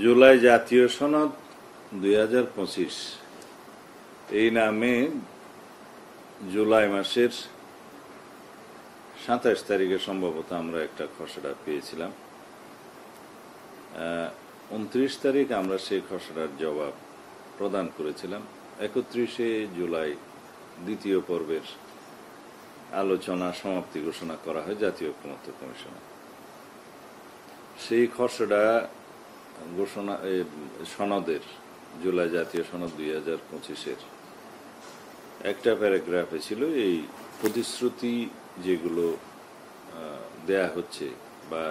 জুলাই জাতীয় সনদ 2025 এই নামে জুলাই মাসের 27 তারিখে সম্ভবত আমরা একটা খসড়া পেয়েছিলাম। 29 তারিখ আমরা সেই খসড়ার জবাব প্রদান করেছিলাম। 31শে জুলাই দ্বিতীয় পর্বের আলোচনা সমাপ্তি ঘোষণা করা হয় জাতীয় ঐকমত্য কমিশনে। সেই খসড়া ঘোষণা সনদের জুলাই জাতীয় সনদ 2025-এর একটা প্যারাগ্রাফে ছিল এই প্রতিশ্রুতি যেগুলো দেয়া হচ্ছে বা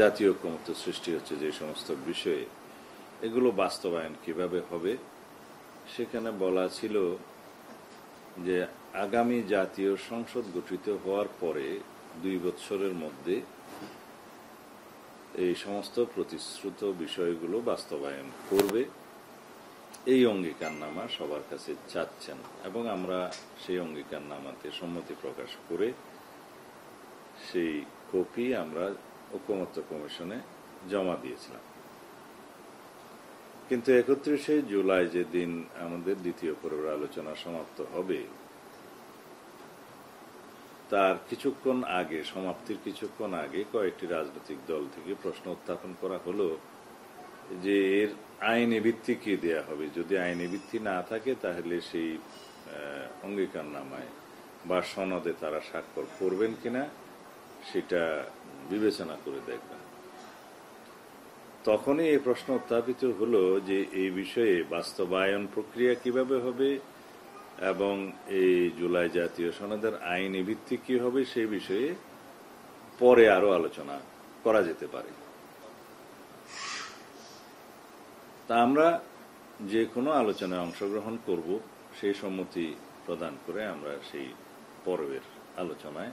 জাতীয় ঐকমত্য সৃষ্টি হচ্ছে যে সমস্ত বিষয়ে, এগুলো বাস্তবায়ন কিভাবে হবে। সেখানে বলা ছিল যে আগামী জাতীয় সংসদ গঠিত হওয়ার পরে 2 বছরের মধ্যে এই সমস্ত প্রতিশ্রুত বিষয়গুলো বাস্তবায়ন করবে, এই অঙ্গীকারনামা সবার কাছে চাচ্ছেন এবং আমরা সেই অঙ্গীকারনামাতে সম্মতি প্রকাশ করে সেই কপি আমরা ঐকমত্য কমিশনে জমা দিয়েছিলাম। কিন্তু 31শে জুলাই যেদিন আমাদের দ্বিতীয় পর্বের আলোচনা সমাপ্ত হবে, তার কিছুক্ষণ আগে, সমাপ্তির কিছুক্ষণ আগে কয়েকটি রাজনৈতিক দল থেকে প্রশ্ন উত্থাপন করা হলো যে এর আইনি ভিত্তি কি দেয়া হবে। যদি আইনি ভিত্তি না থাকে তাহলে সেই অঙ্গীকারনামায় বা সনদে তারা স্বাক্ষর করবেন কিনা সেটা বিবেচনা করে দেখবেন। তখনই এই প্রশ্ন উত্থাপিত হলো যে এই বিষয়ে বাস্তবায়ন প্রক্রিয়া কিভাবে হবে এবং এই জুলাই জাতীয় সনদের আইনি ভিত্তি কি হবে সেই বিষয়ে পরে আরো আলোচনা করা যেতে পারে। তা আমরা যে কোনো আলোচনায় অংশগ্রহণ করব সেই সম্মতি প্রদান করে আমরা সেই পর্বের আলোচনায়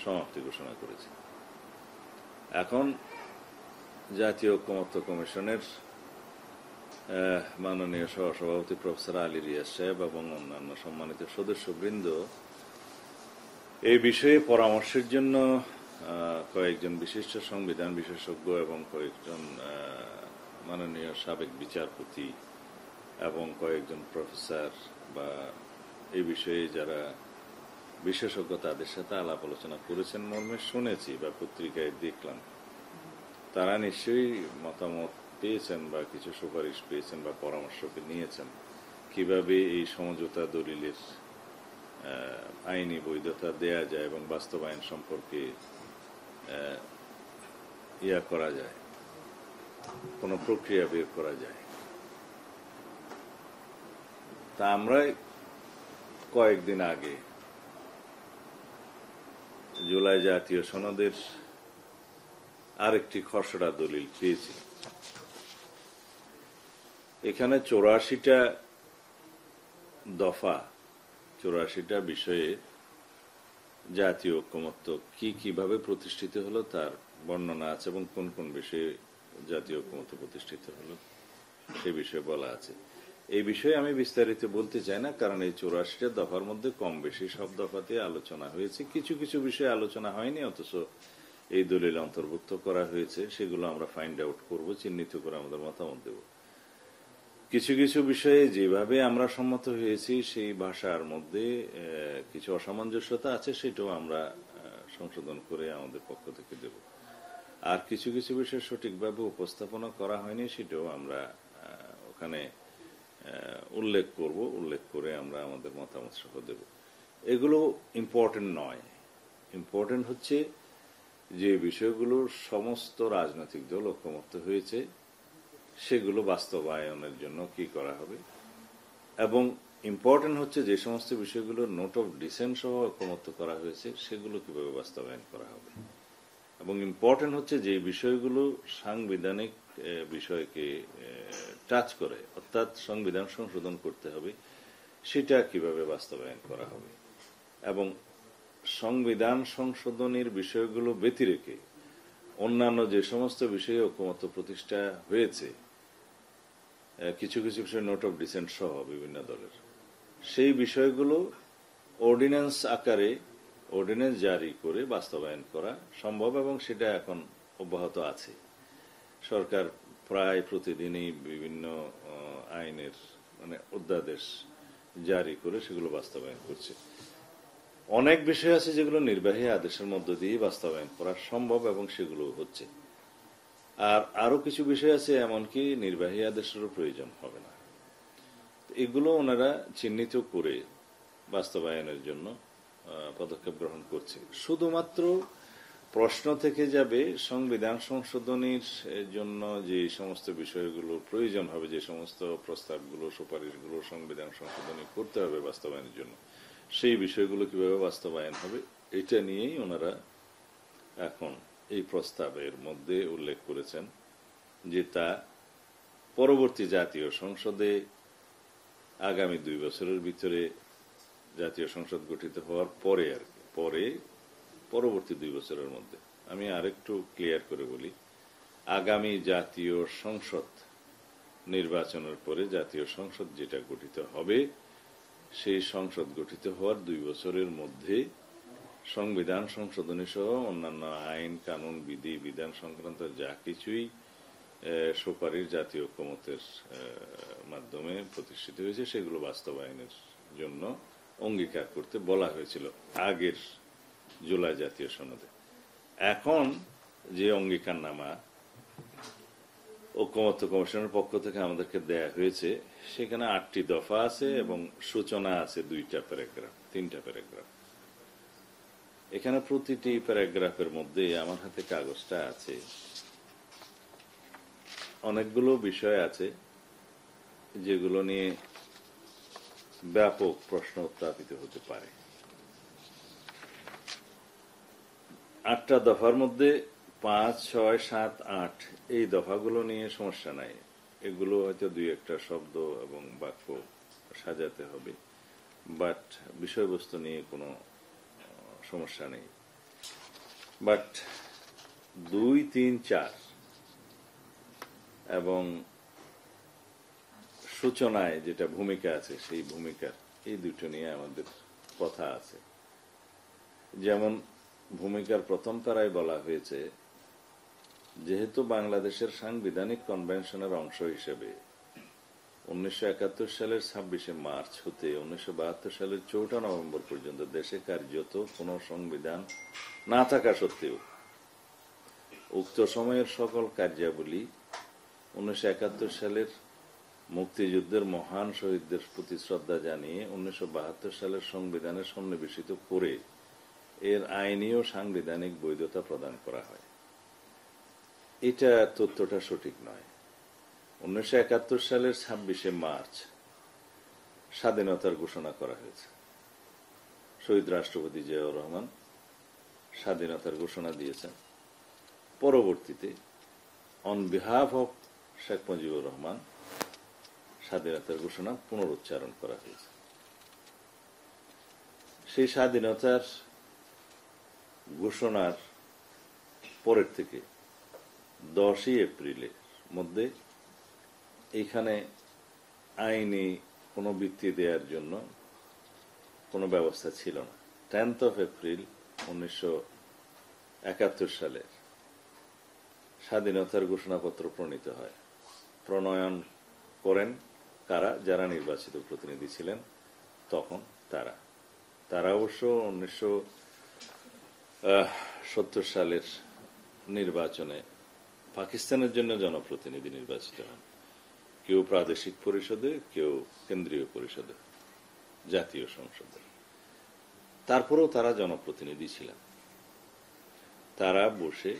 সমাপ্তি ঘোষণা করেছি। এখন জাতীয় ঐকমত্য কমিশনের মাননীয় সহসভাপতি প্রফেসর আলী রিয়াজ সাহেব এবং অন্যান্য সম্মানিত সদস্যবৃন্দ এই বিষয়ে পরামর্শের জন্য কয়েকজন বিশিষ্ট সংবিধান বিশেষজ্ঞ এবং কয়েকজন মাননীয় সাবেক বিচারপতি এবং কয়েকজন প্রফেসর বা এই বিষয়ে যারা বিশেষজ্ঞ তাদের সাথে আলাপ আলোচনা করেছেন মর্মে শুনেছি বা পত্রিকায় দেখলাম। তারা নিশ্চয়ই মতামত পেয়েছেন বা কিছু সুপারিশ পেয়েছেন বা পরামর্শ নিয়েছেন কিভাবে এই সমঝোতা দলিলের আইনি বৈধতা দেয়া যায় এবং বাস্তবায়ন সম্পর্কে করা যায়, কোন প্রক্রিয়া বের করা যায়। তা আমরা কয়েকদিন আগে জুলাই জাতীয় সনদের আরেকটি খসড়া দলিল পেয়েছি। এখানে 84টা দফা, 84টা বিষয়ে জাতীয় ঐকমত্য কিভাবে প্রতিষ্ঠিত হলো তার বর্ণনা আছে এবং কোন কোন বিষয়ে জাতীয় ঐকমত্য প্রতিষ্ঠিত হলো সে বিষয়ে বলা আছে। এই বিষয়ে আমি বিস্তারিত বলতে চাই না, কারণ এই 84টা দফার মধ্যে কম বেশি সব দফাতে আলোচনা হয়েছে। কিছু কিছু বিষয়ে আলোচনা হয়নি, অথচ এই দলিল অন্তর্ভুক্ত করা হয়েছে। সেগুলো আমরা ফাইন্ড আউট করব, চিহ্নিত করে আমাদের মতামত দেব। কিছু কিছু বিষয়ে যেভাবে আমরা সম্মত হয়েছি সেই ভাষার মধ্যে কিছু অসামঞ্জস্যতা আছে, সেটাও আমরা সংশোধন করে আমাদের পক্ষ থেকে দেব। আর কিছু কিছু বিষয় সঠিকভাবে উপস্থাপনা করা হয়নি, সেটাও আমরা ওখানে উল্লেখ করব, উল্লেখ করে আমরা আমাদের মতামত সহ দেব। এগুলো ইম্পর্টেন্ট নয়। ইম্পর্টেন্ট হচ্ছে যে বিষয়গুলো সমস্ত রাজনৈতিক দল ঐকমত্য হয়েছে সেগুলো বাস্তবায়নের জন্য কি করা হবে, এবং ইম্পর্টেন্ট হচ্ছে যে সমস্ত বিষয়গুলো নোট অফ ডিসেন্ট সহ ঐকমত্য করা হয়েছে সেগুলো কিভাবে বাস্তবায়ন করা হবে, এবং ইম্পর্টেন্ট হচ্ছে যে বিষয়গুলো সাংবিধানিক বিষয়কে টাচ করে, অর্থাৎ সংবিধান সংশোধন করতে হবে, সেটা কিভাবে বাস্তবায়ন করা হবে। এবং সংবিধান সংশোধনের বিষয়গুলো ব্যতিরেকে অন্যান্য যে সমস্ত বিষয়ে ঐকমত্য প্রতিষ্ঠা হয়েছে, কিছু কিছু বিষয় নোট অফ ডিসেন্ট সহ বিভিন্ন দলের, সেই বিষয়গুলো অর্ডিন্যান্স আকারে অর্ডিন্যান্স জারি করে বাস্তবায়ন করা সম্ভব এবং সেটা এখন অব্যাহত আছে। সরকার প্রায় প্রতিদিনই বিভিন্ন আইনের মানে অধ্যাদেশ জারি করে সেগুলো বাস্তবায়ন করছে। অনেক বিষয় আছে যেগুলো নির্বাহী আদেশের মধ্য দিয়ে বাস্তবায়ন করা সম্ভব এবং সেগুলো হচ্ছে। আর আরো কিছু বিষয় আছে এমনকি নির্বাহী আদেশেরও প্রয়োজন হবে না। এগুলো ওনারা চিহ্নিত করে বাস্তবায়নের জন্য পদক্ষেপ গ্রহণ করছে। শুধুমাত্র প্রশ্ন থেকে যাবে সংবিধান সংশোধনীর জন্য যে সমস্ত বিষয়গুলো প্রয়োজন হবে, যে সমস্ত প্রস্তাবগুলো সুপারিশগুলো সংবিধান সংশোধনী করতে হবে বাস্তবায়নের জন্য, সেই বিষয়গুলো কিভাবে বাস্তবায়ন হবে এটা নিয়েই ওনারা এখন এই প্রস্তাবের মধ্যে উল্লেখ করেছেন যে তা পরবর্তী জাতীয় সংসদে আগামী 2 বছরের ভিতরে জাতীয় সংসদ গঠিত হওয়ার পরে আর কি, পরে পরবর্তী 2 বছরের মধ্যে, আমি আরেকটু ক্লিয়ার করে বলি, আগামী জাতীয় সংসদ নির্বাচনের পরে জাতীয় সংসদ যেটা গঠিত হবে সেই সংসদ গঠিত হওয়ার 2 বছরের মধ্যে সংবিধান সংশোধনী সহ অন্যান্য আইন কানুন বিধি বিধান সংক্রান্ত যা কিছুই সুপারিশ জাতীয় ঐক্যমত্যের মাধ্যমে প্রতিষ্ঠিত হয়েছে সেগুলো বাস্তবায়নের জন্য অঙ্গীকার করতে বলা হয়েছিল আগের জুলাই জাতীয় সনদে। এখন যে অঙ্গীকারনামা ঐক্যমত্য কমিশনের পক্ষ থেকে আমাদেরকে দেয়া হয়েছে সেখানে 8টি দফা আছে এবং সূচনা আছে 2টা প্যারাগ্রাফ 3টা প্যারাগ্রাফ। এখানে প্রতিটি প্যারাগ্রাফের মধ্যে আমার হাতে কাগজটা আছে, অনেকগুলো বিষয় আছে যেগুলো নিয়ে ব্যাপক প্রশ্ন উত্থাপিত হতে পারে। 8টা দফার মধ্যে 5, 6, 7, 8 এই দফাগুলো নিয়ে সমস্যা নাই, এগুলো হয়তো 2-1টা শব্দ এবং বাক্য সাজাতে হবে, বাট বিষয়বস্তু নিয়ে কোনো সমস্যা নেই। বাট 2, 3, 4 এবং সূচনায় যেটা ভূমিকা আছে সেই ভূমিকার এই দুটো নিয়ে আমাদের কথা আছে। যেমন ভূমিকার প্রথম ধারায় বলা হয়েছে, যেহেতু বাংলাদেশের সাংবিধানিক কনভেনশনের অংশ হিসেবে 1971 সালের 26শে মার্চ হতে 1972 সালের 4 নভেম্বর পর্যন্ত দেশে কার্যত কোনো সংবিধান না থাকা সত্ত্বেও উক্ত সময়ের সকল কার্যাবলী 1971 সালের মুক্তিযুদ্ধের মহান শহীদদের প্রতি শ্রদ্ধা জানিয়ে 1972 সালের সংবিধানে সন্নিবেশিত করে এর আইনি ও সাংবিধানিক বৈধতা প্রদান করা হয়। এটা তথ্যটা সঠিক নয়। 1971 সালের 26শে মার্চ স্বাধীনতার ঘোষণা করা হয়েছে। শহীদ রাষ্ট্রপতি জিয়াউর রহমান স্বাধীনতার ঘোষণা দিয়েছেন। পরবর্তীতে on behalf of Sheikh Mujibur Rahman স্বাধীনতার ঘোষণা পুনরুচ্চারণ করা হয়েছে। সেই স্বাধীনতার ঘোষণার পরের থেকে 10ই এপ্রিলের মধ্যে এইখানে আইনি কোনো বৃত্তি দেওয়ার জন্য কোনো ব্যবস্থা ছিল না। 10th of April 1971 সালের স্বাধীনতার ঘোষণাপত্র প্রণীত হয়। প্রণয়ন করেন কারা? যারা নির্বাচিত প্রতিনিধি ছিলেন তখন তারা অবশ্য 1970 সালের নির্বাচনে পাকিস্তানের জন্য জনপ্রতিনিধি নির্বাচিত হন, কেউ প্রাদেশিক পরিষদে, কেউ কেন্দ্রীয় পরিষদে, জাতীয় সংসদে। তারপরেও তারা জনপ্রতিনিধি ছিলেন। তারা বসে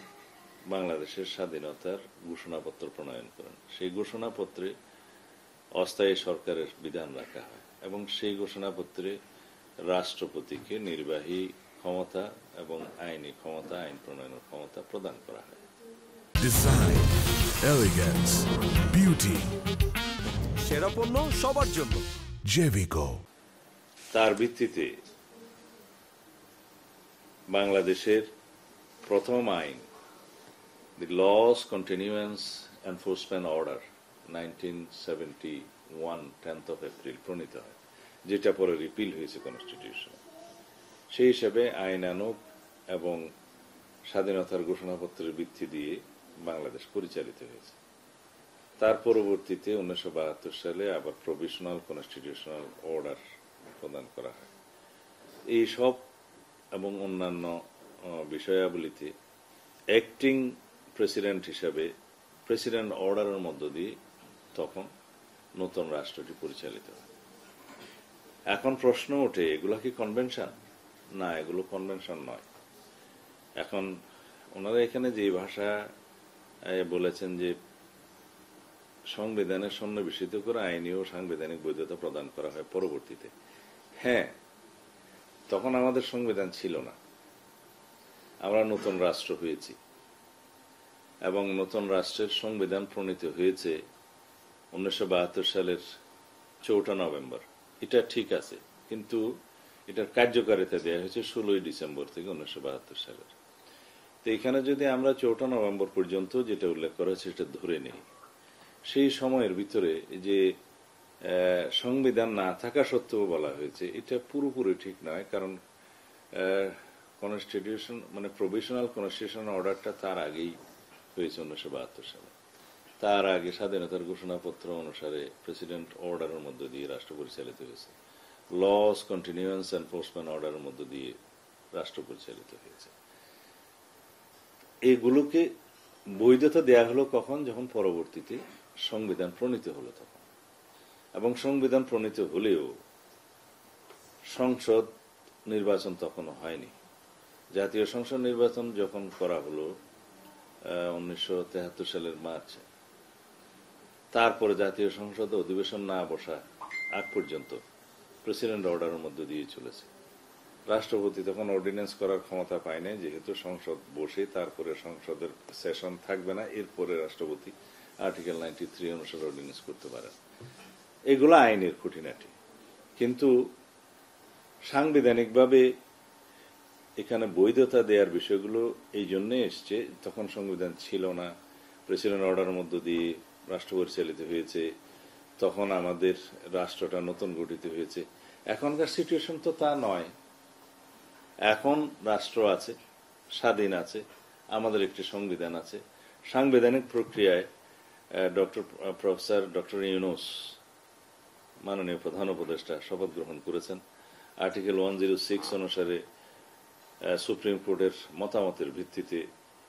বাংলাদেশের স্বাধীনতার ঘোষণাপত্র প্রণয়ন করেন। সেই ঘোষণাপত্রে অস্থায়ী সরকারের বিধান রাখা হয় এবং সেই ঘোষণাপত্রে রাষ্ট্রপতিকে নির্বাহী ক্ষমতা এবং আইনি ক্ষমতা, আইন প্রণয়নের ক্ষমতা প্রদান করা হয়। ডিজাইন, এলিগেন্স, বিউটি, সেরা পণ্য সবার জন্য জেভিকো। তার ভিত্তিতে বাংলাদেশের প্রথম আইন, the laws continuance enforcement order 1971 10th of April প্রণীত হয়, যেটা পরে রিপিল হয়েছে কনস্টিটিউশন। সেই হিসাবে আইনানুগ এবং স্বাধীনতার ঘোষণাপত্রের ভিত্তি দিয়ে বাংলাদেশ পরিচালিত হয়েছে। তার পরবর্তীতে 1972 সালে আবার প্রভিশনাল কনস্টিটিউশনাল অর্ডার প্রদান করা হয়। এই সব এবং অন্যান্য বিষয়াবলিতে অ্যাক্টিং প্রেসিডেন্ট হিসাবে প্রেসিডেন্ট অর্ডারের মধ্য দিয়ে তখন নতুন রাষ্ট্রটি পরিচালিত হয়। এখন প্রশ্ন ওঠে, এগুলো কি কনভেনশন? না, এগুলো কনভেনশন নয়। এখন ওনারা এখানে যে ভাষা বলেছেন যে সংবিধানের সন্নিবেশিত করে আইনি ও সাংবিধানিক বৈধতা প্রদান করা হয় পরবর্তীতে। হ্যাঁ, তখন আমাদের সংবিধান ছিল না, আমরা নতুন রাষ্ট্র হয়েছি এবং নতুন রাষ্ট্রের সংবিধান প্রণীত হয়েছে 1972 সালের 4 নভেম্বর। এটা ঠিক আছে, কিন্তু এটার কার্যকারিতা দেওয়া হয়েছে 16 ডিসেম্বর থেকে 1972 সালের। তো এখানে যদি আমরা 4 নভেম্বর পর্যন্ত যেটা উল্লেখ করা হয়েছে সেটা ধরে নেই, সেই সময়ের ভিতরে যে সংবিধান না থাকা সত্ত্বেও বলা হয়েছে, এটা পুরোপুরি ঠিক নয়। কারণ কনস্টিটিউশন মানে প্রভিশনাল কনস্টিটিউশন অর্ডারটা তার আগেই হয়েছে 1972 সালে। তার আগে স্বাধীনতার ঘোষণাপত্র অনুসারে প্রেসিডেন্ট অর্ডারের মধ্য দিয়ে রাষ্ট্র পরিচালিত হয়েছে, লস কন্টিনিউয়ান্স এনফোর্সমেন্ট অর্ডারের মধ্য দিয়ে রাষ্ট্র পরিচালিত হয়েছে। এগুলোকে বৈধতা দেয়া হলো কখন? যখন পরবর্তীতে সংবিধান প্রণীত হলো তখন। এবং সংবিধান প্রণীত হলেও সংসদ নির্বাচন তখনও হয়নি। জাতীয় সংসদ নির্বাচন যখন করা হলো 1973 সালের মার্চে, তারপরে জাতীয় সংসদ অধিবেশন না বসা আগ পর্যন্ত প্রেসিডেন্ট অর্ডারের মধ্য দিয়ে চলেছে। রাষ্ট্রপতি তখন অর্ডিন্যান্স করার ক্ষমতা পায় না, যেহেতু সংসদ বসে তারপরে সংসদের সেশন থাকবে না, এরপরে রাষ্ট্রপতি আর্টিকেল 93 অনুসারে অর্ডিন্যান্স করতে পারেন। এগুলো আইনের খুঁটিনাটি, কিন্তু সাংবিধানিকভাবে এখানে বৈধতা দেওয়ার বিষয়গুলো এই জন্য এসছে, তখন সংবিধান ছিল না, প্রেসিডেন্ট অর্ডারের মধ্য দিয়ে রাষ্ট্র পরিচালিত হয়েছে, তখন আমাদের রাষ্ট্রটা নতুন গঠিত হয়েছে। এখনকার সিচুয়েশন তো তা নয়। এখন রাষ্ট্র আছে, স্বাধীন আছে, আমাদের একটি সংবিধান আছে। সাংবিধানিক প্রক্রিয়ায় প্রফেসর ডক্টর ইউনূস মাননীয় প্রধান উপদেষ্টা শপথ গ্রহণ করেছেন। আর্টিকেল 106 অনুসারে সুপ্রিম কোর্টের মতামতের ভিত্তিতে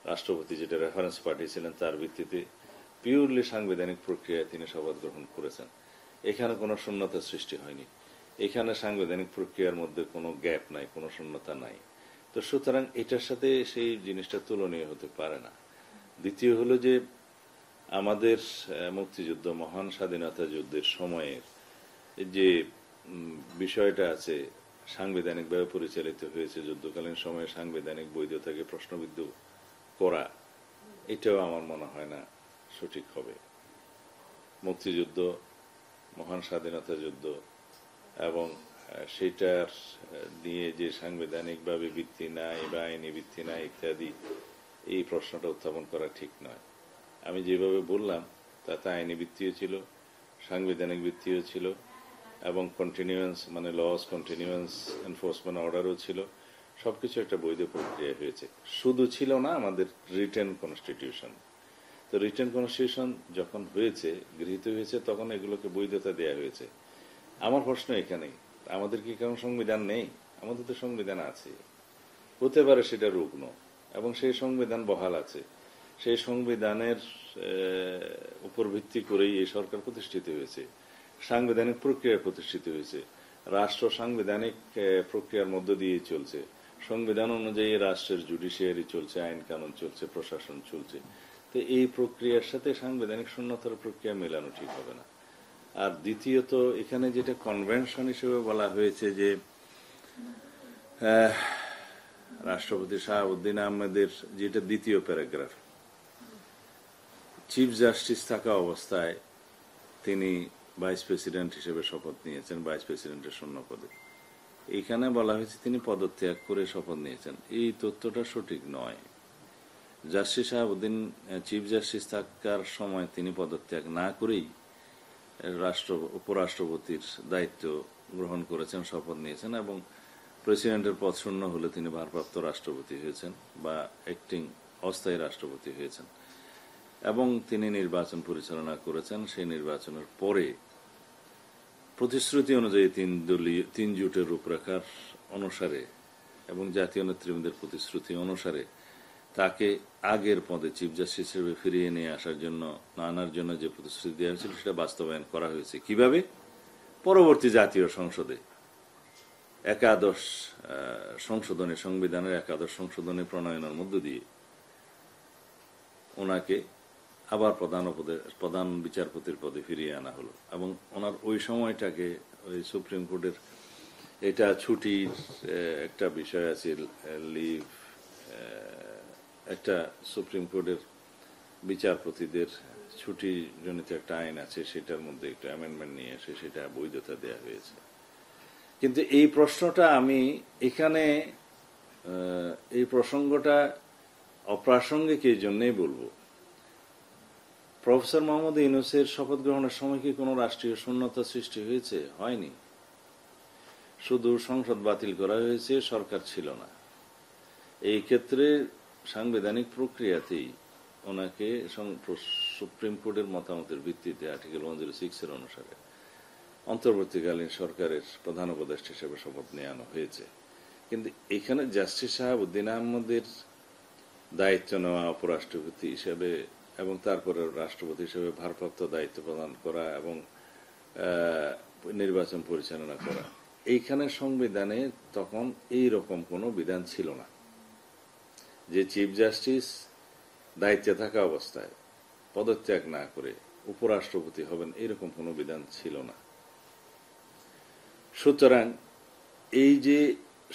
রাষ্ট্রপতি যেটা রেফারেন্স পাঠিয়েছিলেন তার ভিত্তিতে পিওরলি সাংবিধানিক প্রক্রিয়ায় তিনি শপথ গ্রহণ করেছেন। এখানে কোনো শূন্যতা সৃষ্টি হয়নি, এখানে সাংবিধানিক প্রক্রিয়ার মধ্যে কোনো গ্যাপ নাই, কোনো শূন্যতা নাই। তো সুতরাং এটার সাথে সেই জিনিসটা তুলনীয় হতে পারে না। দ্বিতীয় হলো যে আমাদের মুক্তিযুদ্ধ, মহান স্বাধীনতা যুদ্ধের সময়ের যে বিষয়টা আছে, সাংবিধানিকভাবে পরিচালিত হয়েছে, যুদ্ধকালীন সময়ে সাংবিধানিক বৈধতাকে প্রশ্নবিদ্ধ করা, এটাও আমার মনে হয় না সঠিক হবে। মুক্তিযুদ্ধ, মহান স্বাধীনতা যুদ্ধ এবং সেটার নিয়ে যে সাংবিধানিকভাবে ভিত্তি নাই বা আইনি ভিত্তি নাই ইত্যাদি, এই প্রশ্নটা উত্থাপন করা ঠিক নয়। আমি যেভাবে বললাম তাতে আইনি ভিত্তিও ছিল, সাংবিধানিক ভিত্তিও ছিল এবং কন্টিনিউয়ান্স মানে লস কন্টিনিউয়ান্স এনফোর্সমেন্ট অর্ডারও ছিল। সবকিছু একটা বৈধ প্রক্রিয়া হয়েছে। শুধু ছিল না আমাদের রিটেন কনস্টিটিউশন। তো রিটেন কনস্টিটিউশন যখন হয়েছে, গৃহীত হয়েছে, তখন এগুলোকে বৈধতা দেয়া হয়েছে। আমার প্রশ্ন এখানেই, আমাদের কি কারণ সংবিধান নেই? আমাদের তো সংবিধান আছে। হতে পারে সেটা রুগ্ন, এবং সেই সংবিধান বহাল আছে। সেই সংবিধানের উপর ভিত্তি করেই এই সরকার প্রতিষ্ঠিত হয়েছে, সাংবিধানিক প্রক্রিয়া প্রতিষ্ঠিত হয়েছে, রাষ্ট্র সাংবিধানিক প্রক্রিয়ার মধ্য দিয়ে চলছে, সংবিধান অনুযায়ী রাষ্ট্রের জুডিশিয়ারি চলছে, আইন কানুন চলছে, প্রশাসন চলছে। তো এই প্রক্রিয়ার সাথে সাংবিধানিক শূন্যতার প্রক্রিয়া মেলানো ঠিক হবে না। আর দ্বিতীয়ত, এখানে যেটা কনভেনশন হিসেবে বলা হয়েছে যে রাষ্ট্রপতি শাহাবুদ্দিন আহমেদের, যেটা দ্বিতীয় প্যারাগ্রাফ, চিফ জাস্টিস থাকা অবস্থায় তিনি ভাইস প্রেসিডেন্ট হিসেবে শপথ নিয়েছেন, ভাইস প্রেসিডেন্টের শূন্য পদে। এখানে বলা হয়েছে তিনি পদত্যাগ করে শপথ নিয়েছেন। এই তথ্যটা সঠিক নয়। জাস্টিস শাহাবুদ্দিন চিফ জাস্টিস থাকার সময় তিনি পদত্যাগ না করেই উপরাষ্ট্রপতির দায়িত্ব গ্রহণ করেছেন, শপথ নিয়েছেন, এবং প্রেসিডেন্টের পদ শূন্য হলে তিনি ভারপ্রাপ্ত রাষ্ট্রপতি হয়েছেন বা অ্যাক্টিং অস্থায়ী রাষ্ট্রপতি হয়েছেন। এবং তিনি নির্বাচন পরিচালনা করেছেন। সেই নির্বাচনের পরে প্রতিশ্রুতি অনুযায়ী তিন জোটের রূপরেখার অনুসারে এবং জাতীয় নেতৃবৃন্দের প্রতিশ্রুতি অনুসারে তাকে আগের পদে চিফ জাস্টিস হিসেবে ফিরিয়ে নিয়ে আনার জন্য যে প্রতিশ্রুতি দেওয়া হয়েছিল সেটা বাস্তবায়ন করা হয়েছে। কিভাবে? পরবর্তী জাতীয় সংসদে একাদশ সংশোধনী, সংবিধানের একাদশ সংশোধনী প্রণয়নের মধ্য দিয়ে ওনাকে আবার প্রধান বিচারপতির পদে ফিরিয়ে আনা হলো। এবং ওনার ওই সময়টাকে ওই সুপ্রিম কোর্টের এটা ছুটির একটা বিষয় আছে, লিভ, একটা সুপ্রিম কোর্টের বিচারপতিদের ছুটি জনিত একটা আইন আছে, সেটার মধ্যে একটা অ্যামেন্ডমেন্ট নিয়ে এসে সেটা বৈধতা দেওয়া হয়েছে। কিন্তু এই প্রশ্নটা আমি এখানে এই প্রসঙ্গটা অপ্রাসঙ্গিক এই জন্যই বলবো, প্রফেসর মোহাম্মদ ইউনূসের শপথ গ্রহণের সময় কি কোনো রাষ্ট্রীয় শূন্যতা সৃষ্টি হয়েছে? হয়নি। শুধু সংসদ বাতিল করা হয়েছে, সরকার ছিল না। এই ক্ষেত্রে সাংবিধানিক প্রক্রিয়াতেই ওনাকে সুপ্রিম কোর্টের মতামতের ভিত্তিতে আর্টিকেল 106 এর অনুসারে অন্তর্বর্তীকালীন সরকারের প্রধান উপদেষ্টা হিসেবে শপথ নেওয়ানো হয়েছে। কিন্তু এখানে জাস্টিস শাহাবুদ্দিন আহমদের দায়িত্ব নেওয়া উপরাষ্ট্রপতি হিসেবে এবং তারপরে রাষ্ট্রপতি হিসেবে ভারপ্রাপ্ত দায়িত্ব প্রদান করা এবং নির্বাচন পরিচালনা করা, এইখানে সংবিধানে তখন এই রকম কোনো বিধান ছিল না যে চিফ জাস্টিস দায়িত্বে থাকা অবস্থায় পদত্যাগ না করে উপরাষ্ট্রপতি হবেন, এরকম কোনো বিধান ছিল না। সুতরাং এই যে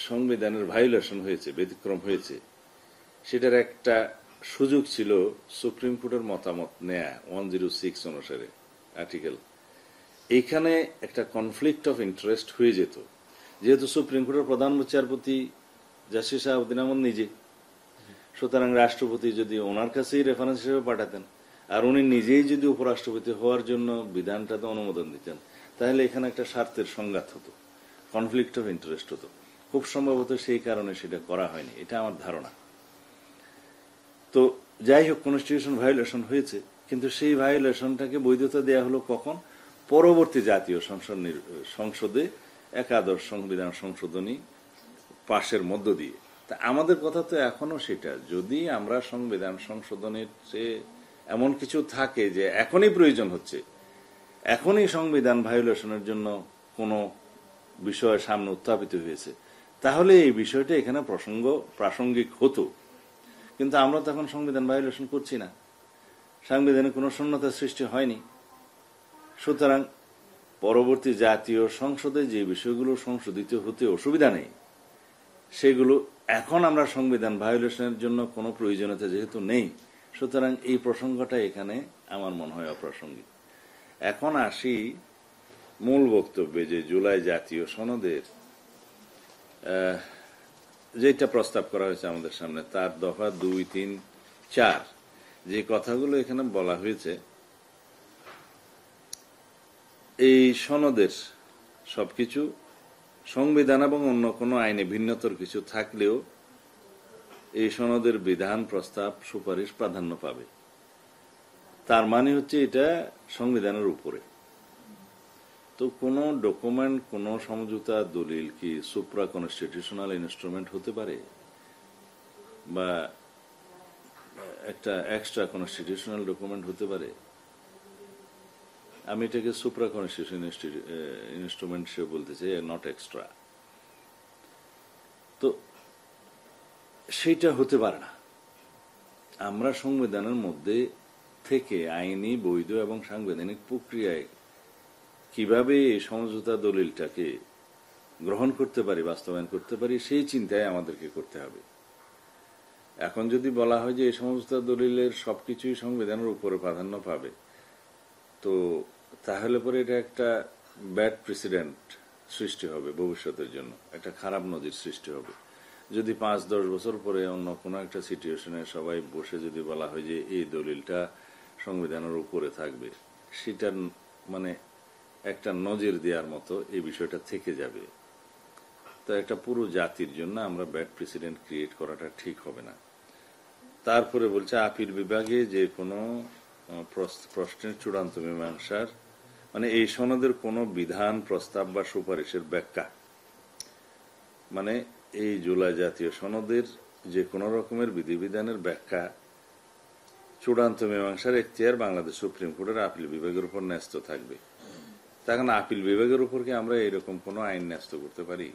সংবিধানের ভায়োলেশন হয়েছে, ব্যতিক্রম হয়েছে, সেটার একটা সুযোগ ছিল সুপ্রিম কোর্টের মতামত নেয়া 106 অনুসারে আর্টিকেল। এইখানে একটা কনফ্লিক্ট অফ ইন্টারেস্ট হয়ে যেত, যেহেতু সুপ্রিম কোর্টের প্রধান বিচারপতি জাস্টিস শাহাবুদ্দিন আহমদ নিজে, সুতরাং রাষ্ট্রপতি যদি ওনার কাছেই রেফারেন্স হিসেবে পাঠাতেন আর উনি নিজেই যদি উপরাষ্ট্রপতি হওয়ার জন্য বিধানটাতে অনুমোদন দিতেন, তাহলে এখানে একটা স্বার্থের সংঘাত হতো, কনফ্লিক্ট অফ ইন্টারেস্ট হতো। খুব সম্ভবত সেই কারণে সেটা করা হয়নি, এটা আমার ধারণা। তো যাই হোক, কনস্টিটিউশন ভায়োলেশন হয়েছে, কিন্তু সেই ভায়োলেশনটাকে বৈধতা দেয়া হলো কখন? পরবর্তী জাতীয় সংসদে একাদশ সংবিধান সংশোধনী পাশের মধ্য দিয়ে। তা আমাদের কথা তো এখনো সেটা, যদি আমরা সংবিধান সংশোধনের চেয়ে এমন কিছু থাকে যে এখনই প্রয়োজন হচ্ছে, এখনই সংবিধান ভায়োলেশনের জন্য কোনো বিষয় সামনে উত্থাপিত হয়েছে, তাহলে এই বিষয়টা এখানে প্রাসঙ্গিক হতো। কিন্তু আমরা তখন সংবিধান ভায়োলেশন করছি না, সংবিধানে কোনো শূন্যতা সৃষ্টি হয়নি। সুতরাং পরবর্তী জাতীয় সংসদে যে বিষয়গুলো সংশোধিত হতে অসুবিধা নেই, সেগুলো এখন আমরা সংবিধান ভায়োলেশনের জন্য কোনো প্রয়োজনীয়তা যেহেতু নেই, সুতরাং এই প্রসঙ্গটা এখানে আমার মনে হয় অপ্রাসঙ্গিক। এখন আসি মূল বক্তব্যে, যে জুলাই জাতীয় সনদের যেটা প্রস্তাব করা হয়েছে আমাদের সামনে, তার দফা 2, 3, 4 যে কথাগুলো এখানে বলা হয়েছে, এই সনদের সবকিছু সংবিধান এবং অন্য কোনো আইনে ভিন্নতর কিছু থাকলেও এই সনদের বিধান, প্রস্তাব, সুপারিশ প্রাধান্য পাবে। তার মানে হচ্ছে এটা সংবিধানের উপরে। তো কোনো ডকুমেন্ট, কোনো সমঝোতা, দলিল কি সুপ্রা কনস্টিটিউশনাল ইনস্ট্রুমেন্ট হতে পারে, বা একটা এক্সট্রা কনস্টিটিউশনাল ডকুমেন্ট হতে পারে? আমি এটাকে সুপ্রা কনস্টিটিউশন ইনস্ট্রুমেন্ট হিসেবে বলতে চাই, নট এক্সট্রা। তো সেটা হতে পারে না। আমরা সংবিধানের মধ্যে থেকে আইনি, বৈধ এবং সাংবিধানিক প্রক্রিয়ায় কিভাবে এই সমঝোতা দলিলটাকে গ্রহণ করতে পারি, বাস্তবায়ন করতে পারি, সেই চিন্তায় আমাদেরকে করতে হবে। এখন যদি বলা হয় যে এই সমঝোতা দলিলের সবকিছুই সংবিধানের উপরে প্রাধান্য পাবে, তো তাহলে পরে এটা একটা ব্যাড প্রেসিডেন্ট সৃষ্টি হবে, ভবিষ্যতের জন্য একটা খারাপ নজির সৃষ্টি হবে। যদি 5-10 বছর পরে অন্য কোনো একটা সিচুয়েশনে সবাই বসে যদি বলা হয় যে এই দলিলটা সংবিধানের উপরে থাকবে, সেটার মানে একটা নজির দেওয়ার মতো এই বিষয়টা থেকে যাবে। তো একটা পুরো জাতির জন্য আমরা ব্যাড প্রেসিডেন্ট ক্রিয়েট করাটা ঠিক হবে না। তারপরে বলছে আপিল বিভাগে যে কোনো প্রশ্নের চূড়ান্ত মীমাংসার মানে এই সনদের কোনো বিধান, প্রস্তাব বা সুপারিশের ব্যাখ্যা, মানে এই জুলাই জাতীয় সনদের যে কোনো রকমের বিধিবিধানের ব্যাখ্যা চূড়ান্ত মীমাংসার এখতিয়ার বাংলাদেশ সুপ্রিম কোর্টের আপিল বিভাগের উপর ন্যস্ত থাকবে। তখন আপিল বিভাগের উপর কি আমরা এরকম কোনো আইন ন্যস্ত করতে পারি?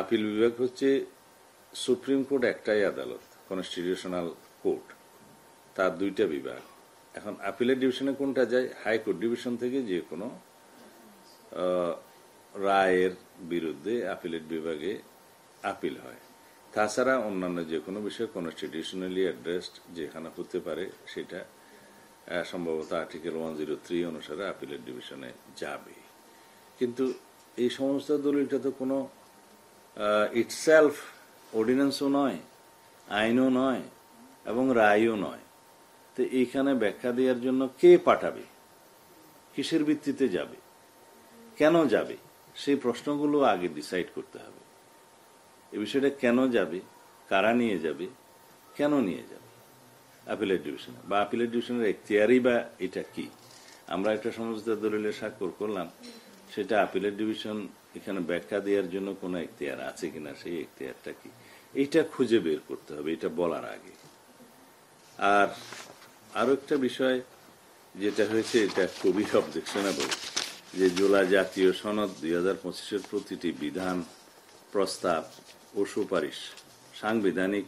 আপিল বিভাগ হচ্ছে সুপ্রিম কোর্ট একটাই আদালত, কনস্টিটিউশনাল কোর্ট, তার দুইটা বিভাগ। এখন আপিলের ডিভিশনে কোনটা যায়? হাইকোর্ট ডিভিশন থেকে যে কোনো রায়ের বিরুদ্ধে আপিলেট বিভাগে আপিল হয়। তাছাড়া অন্যান্য যে কোনো বিষয় কনস্টিটিউশনালি অ্যাড্রেসড যেখানে হতে পারে সেটা সম্ভবত আর্টিকেল 103 অনুসারে আপিলেট ডিভিশনে যাবে। কিন্তু এই সমস্ত দলিলটা তো কোনো ইটসেলফ অর্ডিন্যান্সও নয়, আইনও নয় এবং রায়ও নয়। তো এইখানে ব্যাখ্যা দেওয়ার জন্য কে পাঠাবে, কিসের ভিত্তিতে যাবে, কেন যাবে, সেই প্রশ্নগুলো আগে ডিসাইড করতে হবে। এই বিষয়টা কেন যাবে, কারা নিয়ে যাবে, কেন নিয়ে যাবে আপিলেট ডিভিশনে, বা আপিলেট ডিভিশনের এখতিয়ারই বা এটা কি। আমরা একটা সমঝোতা দলিলে স্বাক্ষর করলাম, সেটা আপিলেট ডিভিশন এখানে ব্যাখ্যা দেওয়ার জন্য কোনো এখতিয়ার আছে কিনা, সেই এখতিয়ারটা কি, এইটা খুঁজে বের করতে হবে এটা বলার আগে। আর আরো একটা বিষয় যেটা হয়েছে, এটা খুবই অবজেকশনেবল, যে জুলাই জাতীয় সনদ 2025-এর প্রতিটি বিধান, প্রস্তাব ও সুপারিশ সাংবিধানিক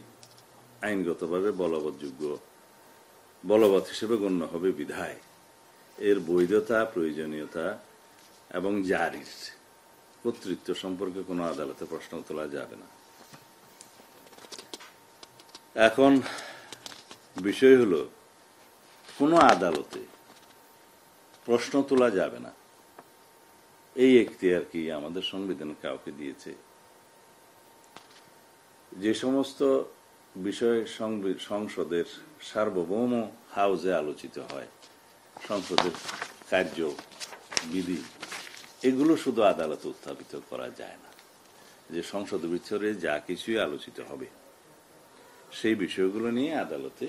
আইনগতভাবে বলবৎ হিসেবে গণ্য হবে বিধায় এর বৈধতা, প্রয়োজনীয়তা এবং জারির কর্তৃত্ব সম্পর্কে কোনো আদালতে প্রশ্ন তোলা যাবে না। এখন বিষয় হলো, কোনো আদালতে প্রশ্ন তোলা যাবে না এই এখতিয়ার কি আমাদের সংবিধান কাউকে দিয়েছে? যে সমস্ত বিষয় সংসদের সার্বভৌম হাউজে আলোচিত হয়, সংসদের কার্য বিধি, এগুলো শুধু আদালতে উত্থাপিত করা যায় না। যে সংসদের ভিতরে যা কিছুই আলোচিত হবে সেই বিষয়গুলো নিয়ে আদালতে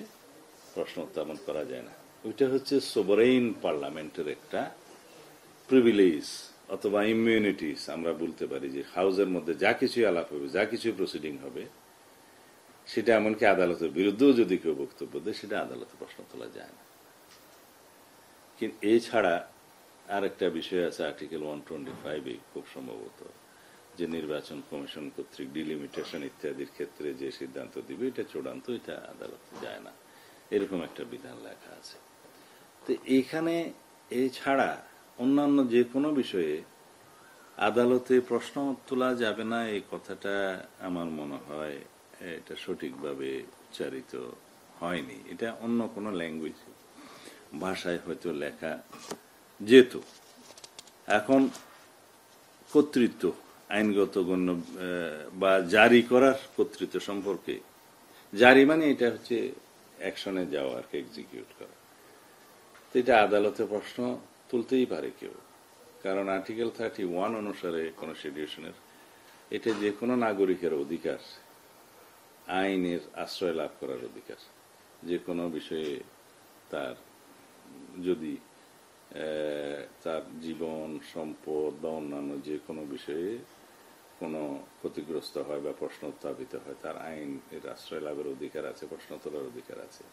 প্রশ্ন উত্থাপন করা যায় না। ওইটা হচ্ছে সোভারেইন পার্লামেন্টের একটা প্রিভিলেজ অথবা ইমিউনিটিস। আমরা বলতে পারি যে হাউসের মধ্যে যা কিছু আলাপ হবে, যা কিছু প্রসিডিং হবে, সেটা এমনকি আদালতের বিরুদ্ধেও যদি কেউ বক্তব্য দেয়, সেটা আদালতে প্রশ্ন তোলা যায় না। কিন্তু এছাড়া আর একটা বিষয় আছে আর্টিকেল 125 খুব সম্ভবত, যে নির্বাচন কমিশন কর্তৃক ডিলিমিটেশন ইত্যাদির ক্ষেত্রে যে সিদ্ধান্ত দিবে এটা চূড়ান্ত, এটা আদালতে যায় না, এরকম একটা বিধান লেখা আছে। তো এখানে এছাড়া অন্যান্য যে কোনো বিষয়ে আদালতে প্রশ্ন তোলা যাবে না, এই কথাটা আমার মনে হয় এটা সঠিকভাবে উচ্চারিত হয়নি। এটা অন্য কোনো ল্যাঙ্গুয়েজ ভাষায় হয়তো লেখা যেত। এখন কর্তৃত্ব, আইনগত গণ্য বা জারি করার কর্তৃত্ব সম্পর্কে, জারি মানে এটা হচ্ছে অ্যাকশনে যাওয়া আর কি, এক্সিকিউট করা। তো এটা আদালতে প্রশ্ন তুলতেই পারে কেউ, কারণ আর্টিকেল 31 অনুসারে কনস্টিটিউশনের এটা যে কোনো নাগরিকের অধিকার, আইনের আশ্রয় লাভ করার অধিকার। যে কোনো বিষয়ে তার যদি তার জীবন, সম্পদ বা অন্যান্য যে কোনো বিষয়ে কোনো ক্ষতিগ্রস্ত হয় বা প্রশ্ন উত্থাপিত হয়, তার আইনের আশ্রয় লাভের অধিকার আছে, প্রশ্ন তোলার অধিকার আছে।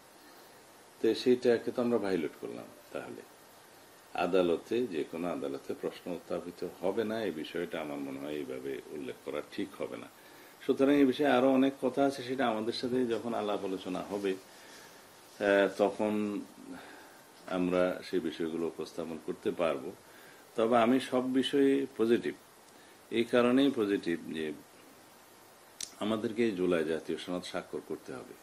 তো সেইটাকে তো আমরা ভায়োলেট করলাম। তাহলে আদালতে, যে কোনো আদালতে প্রশ্ন উত্থাপিত হবে না, এই বিষয়টা আমার মনে হয় এইভাবে উল্লেখ করা ঠিক হবে না। সুতরাং এই বিষয়ে আরো অনেক কথা আছে, সেটা আমাদের সাথে যখন আলাপ আলোচনা হবে তখন আমরা সেই বিষয়গুলো উপস্থাপন করতে পারবো। তবে আমি সব বিষয়ে পজিটিভ, এই কারণেই পজিটিভ যে আমাদেরকে এই জুলাই জাতীয় সনদ স্বাক্ষর করতে হবে।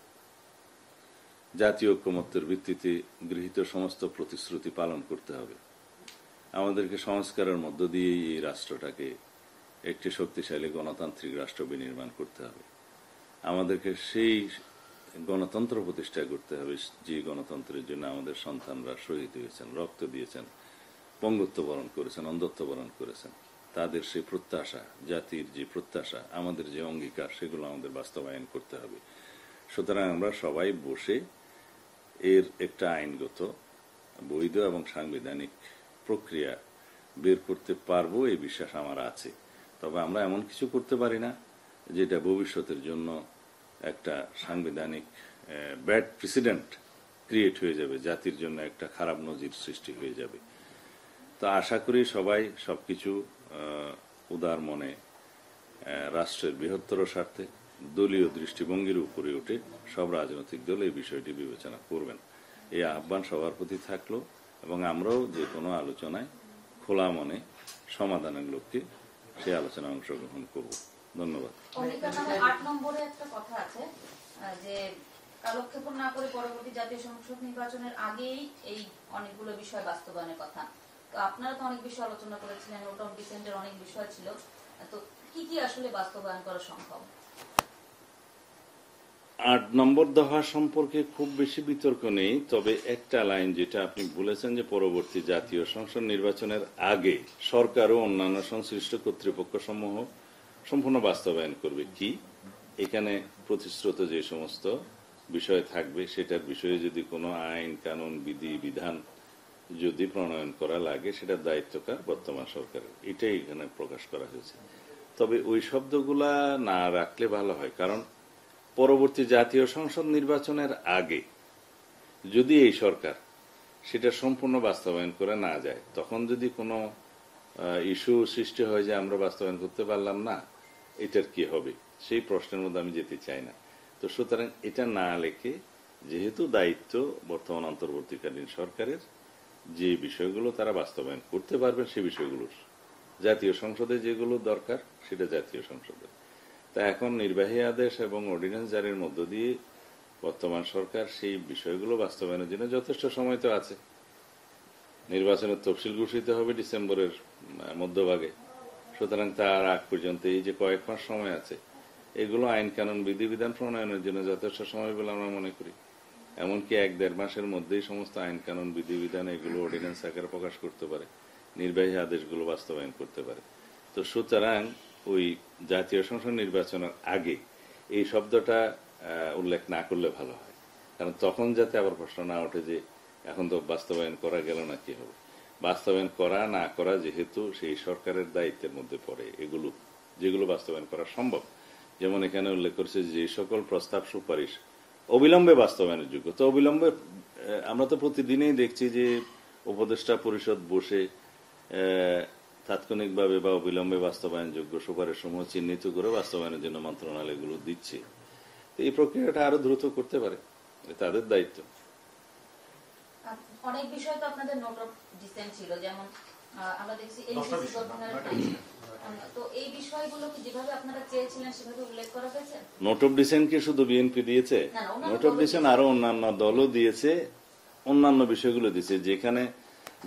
জাতীয় ঐক্যমত্যের ভিত্তিতে গৃহীত সমস্ত প্রতিশ্রুতি পালন করতে হবে। আমাদেরকে সংস্কারের মধ্য দিয়ে এই রাষ্ট্রটাকে একটি শক্তিশালী গণতান্ত্রিক রাষ্ট্র বিনির্মাণ করতে হবে। আমাদেরকে সেই গণতন্ত্র প্রতিষ্ঠা করতে হবে, যে গণতন্ত্রের জন্য আমাদের সন্তানরা শহীদ হয়েছেন, রক্ত দিয়েছেন, পঙ্গুত্ব বরণ করেছেন, অন্ধত্ব বরণ করেছেন। তাদের সেই প্রত্যাশা, জাতির যে প্রত্যাশা, আমাদের যে অঙ্গীকার, সেগুলো আমাদের বাস্তবায়ন করতে হবে। সুতরাং আমরা সবাই বসে এর একটা আইনগত বৈধ এবং সাংবিধানিক প্রক্রিয়া বের করতে পারবো এই বিশ্বাস আমার আছে। তবে আমরা এমন কিছু করতে পারি না যেটা ভবিষ্যতের জন্য একটা সাংবিধানিক ব্যাড প্রেসিডেন্ট ক্রিয়েট হয়ে যাবে, জাতির জন্য একটা খারাপ নজির সৃষ্টি হয়ে যাবে। তো আশা করি সবাই সবকিছু উদার মনে রাষ্ট্রের বৃহত্তর স্বার্থে দলীয় দৃষ্টিভঙ্গির উপরে উঠে সব রাজনৈতিক দল এই বিষয়টি বিবেচনা করবেন, এই আহ্বান সবার প্রতি থাকলো। এবং আমরাও যে কোনো আলোচনায় খোলা মনে সমাধানের লক্ষ্যে সেই আলোচনায় অংশগ্রহণ করব। ধন্যবাদ। 8 নম্বরে একটা কথা আছে যে কালক্ষেপণ না করে পরবর্তী জাতীয় সংসদ নির্বাচনের আগেই এই অনেকগুলো বিষয় বাস্তবায়নের কথা। তো আপনারা তো অনেক বিষয় আলোচনা করেছিলেন, নোট অফ ডিসেন্টের অনেক বিষয় ছিল, তো কি কি আসলে বাস্তবায়ন করা সম্ভব? 8 নম্বর দফা সম্পর্কে খুব বেশি বিতর্ক নেই, তবে একটা লাইন যেটা আপনি বলেছেন যে পরবর্তী জাতীয় সংসদ নির্বাচনের আগে সরকার ও অন্যান্য সংশ্লিষ্ট কর্তৃপক্ষ সমূহ সম্পূর্ণ বাস্তবায়ন করবে। কি এখানে প্রতিশ্রুত যে সমস্ত বিষয় থাকবে সেটার বিষয়ে যদি কোনো আইন কানুন বিধি বিধান যদি প্রণয়ন করা লাগে সেটার দায়িত্বকার বর্তমান সরকারের, এটাই এখানে প্রকাশ করা হয়েছে। তবে ওই শব্দগুলা না রাখলে ভালো হয়, কারণ পরবর্তী জাতীয় সংসদ নির্বাচনের আগে যদি এই সরকার সেটা সম্পূর্ণ বাস্তবায়ন করে না যায়, তখন যদি কোনো ইস্যু সৃষ্টি হয় যে আমরা বাস্তবায়ন করতে পারলাম না, এটার কি হবে, সেই প্রশ্নের মধ্যে আমি যেতে চাই না। তো সুতরাং এটা না লেখে, যেহেতু দায়িত্ব বর্তমান অন্তর্বর্তীকালীন সরকারের, যে বিষয়গুলো তারা বাস্তবায়ন করতে পারবেন সেই বিষয়গুলোর জাতীয় সংসদে যেগুলো দরকার সেটা জাতীয় সংসদে। তা এখন নির্বাহী আদেশ এবং অর্ডিন্যান্স জারির মধ্য দিয়ে বর্তমান সরকার সেই বিষয়গুলো বাস্তবায়নের জন্য যথেষ্ট সময় তো আছে। নির্বাচনের তফসিল ঘোষিত হবে ডিসেম্বরের মধ্যভাগে, সুতরাং তার আগ পর্যন্ত এই যে কয়েক মাস সময় আছে, এগুলো আইন কানুন বিধিবিধান প্রণয়নের জন্য যথেষ্ট সময় বলে আমরা মনে করি। এমনকি 1-1.5 মাসের মধ্যেই সমস্ত আইন কানুন বিধিবিধান এগুলো অর্ডিন্যান্স আকারে প্রকাশ করতে পারে, নির্বাহী আদেশগুলো বাস্তবায়ন করতে পারে। তো সুতরাং ওই জাতীয় সংসদ নির্বাচনের আগে এই শব্দটা উল্লেখ না করলে ভালো হয়, কারণ তখন যাতে আবার প্রশ্ন না ওঠে যে এখন তো বাস্তবায়ন করা গেল না, কি হবে। বাস্তবায়ন করা না করা যেহেতু সেই সরকারের দায়িত্বের মধ্যে পড়ে, এগুলো যেগুলো বাস্তবায়ন করা সম্ভব, যেমন এখানে উল্লেখ করেছে যে সকল প্রস্তাব সুপারিশ অবিলম্বে বাস্তবায়নের যোগ্য। তো অবিলম্বে আমরা তো প্রতিদিনই দেখছি যে উপদেষ্টা পরিষদ বসে তাৎক্ষণিকভাবে বা অবিলম্বে বাস্তবায়নযোগ্য সুপারিশ সমূহ চিহ্নিত করে বাস্তবায়নের জন্য মন্ত্রণালয়গুলো দিচ্ছে। তো এই প্রক্রিয়াটা আরো দ্রুত করতে পারে, তাদের দায়িত্ব। অনেক বিষয় তো আপনাদের নোট অফ ডিসেন্ট ছিল, যেমন আমরা দেখছি এনসিসি গঠনের আইন, তো এই বিষয়গুলো কি যেভাবে আপনারা চেয়েছিলেন সেভাবে উল্লেখ করা হয়েছে? নোট অফ ডিসেন্ট কি শুধু বিএনপি দিয়েছে? নোট অফ ডিসেন্ট আরো অন্যান্য দলও দিয়েছে, অন্যান্য বিষয়গুলো দিয়েছে, যেখানে